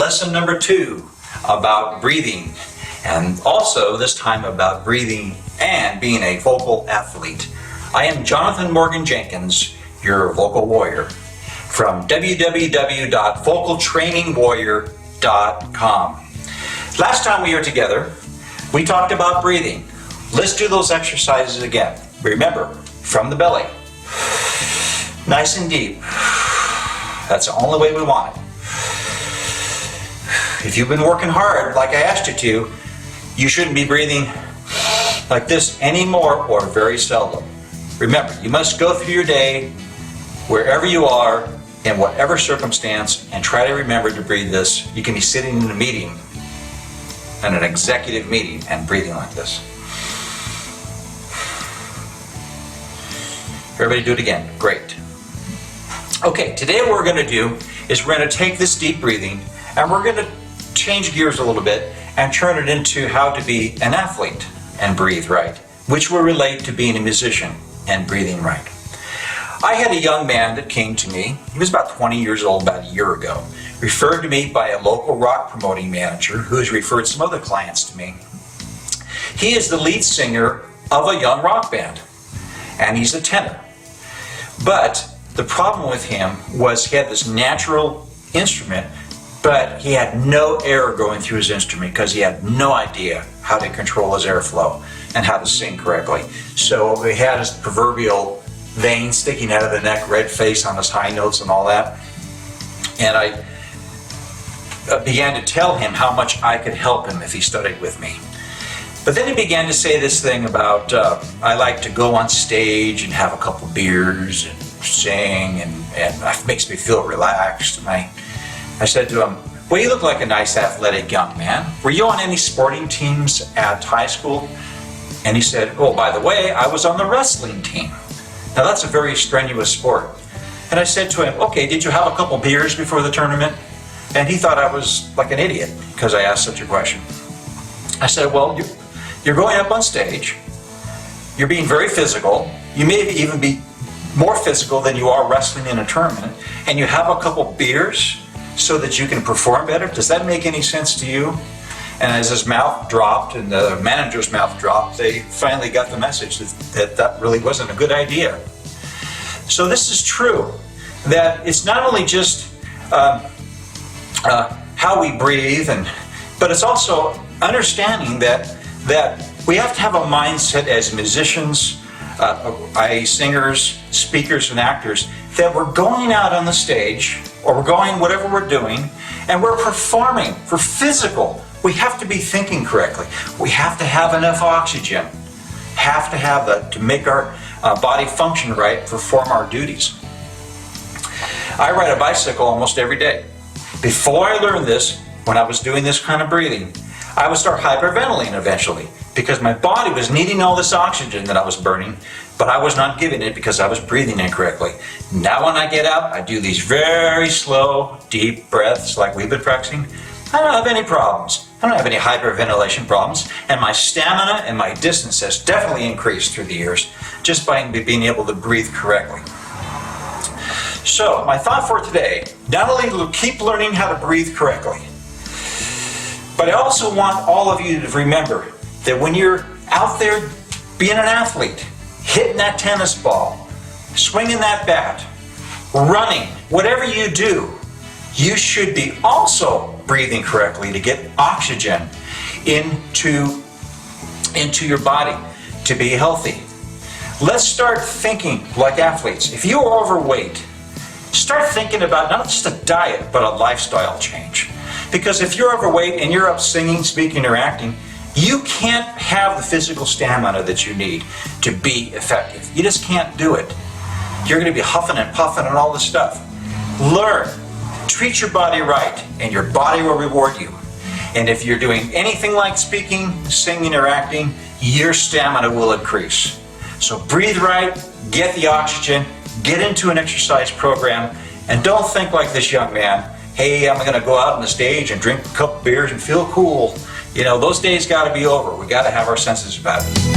lesson number 2 about breathing, and also this time about breathing and being a vocal athlete. I am Jonathan Morgan Jenkins, your vocal warrior, from www.vocaltrainingwarrior.com. Last time we were together, we talked about breathing. Let's do those exercises again. Remember, from the belly. Nice and deep. That's the only way we want it. If you've been working hard, like I asked you to, you shouldn't be breathing like this anymore or very seldom. Remember, you must go through your day, wherever you are, in whatever circumstance, and try to remember to breathe this. You can be sitting in a meeting, in an executive meeting, and breathing like this. Everybody do it again. Great. Okay, today what we're going to do is we're going to take this deep breathing and we're going to change gears a little bit and turn it into how to be an athlete and breathe right, which will relate to being a musician and breathing right. I had a young man that came to me, he was about 20 years old about a year ago, referred to me by a local rock promoting manager who has referred some other clients to me. He is the lead singer of a young rock band, and he's a tenor. But the problem with him was he had this natural instrument, but he had no air going through his instrument because he had no idea how to control his airflow and how to sing correctly. So he had his proverbial vein sticking out of the neck, red face on his high notes and all that. And I began to tell him how much I could help him if he studied with me. But then he began to say this thing about, I like to go on stage and have a couple beers and sing, and it makes me feel relaxed. And I said to him, well, you look like a nice athletic young man. Were you on any sporting teams at high school? And he said, oh, by the way, I was on the wrestling team. Now that's a very strenuous sport. And I said to him, okay, did you have a couple beers before the tournament? And he thought I was like an idiot because I asked such a question. I said, well, you're going up on stage, you're being very physical, you may even be more physical than you are wrestling in a tournament, and you have a couple beers so that you can perform better. Does that make any sense to you? And as his mouth dropped and the manager's mouth dropped, they finally got the message that really wasn't a good idea. So this is true, that it's not only just how we breathe, but it's also understanding that we have to have a mindset as musicians, i.e. singers, speakers, and actors, that we're going out on the stage, or we're going whatever we're doing, and we're performing for physical. We have to be thinking correctly. We have to have enough oxygen. Have to have that to make our body function right, perform our duties. I ride a bicycle almost every day. Before I learned this, when I was doing this kind of breathing, I would start hyperventilating eventually because my body was needing all this oxygen that I was burning, but I was not giving it because I was breathing incorrectly. Now when I get out, I do these very slow, deep breaths like we've been practicing. I don't have any problems. I don't have any hyperventilation problems, and my stamina and my distance has definitely increased through the years just by being able to breathe correctly. So my thought for today, not only to keep learning how to breathe correctly, but I also want all of you to remember that when you're out there being an athlete, hitting that tennis ball, swinging that bat, running, whatever you do, you should be also breathing correctly to get oxygen into your body to be healthy. Let's start thinking like athletes. If you are overweight, start thinking about not just a diet, but a lifestyle change. Because if you're overweight and you're up singing, speaking, or acting, you can't have the physical stamina that you need to be effective. You just can't do it. You're going to be huffing and puffing and all this stuff. Learn. Treat your body right, and your body will reward you. And if you're doing anything like speaking, singing, or acting, your stamina will increase. So breathe right, get the oxygen, get into an exercise program, and don't think like this young man, hey, I'm going to go out on the stage and drink a couple beers and feel cool. You know, those days got to be over. We got to have our senses about it.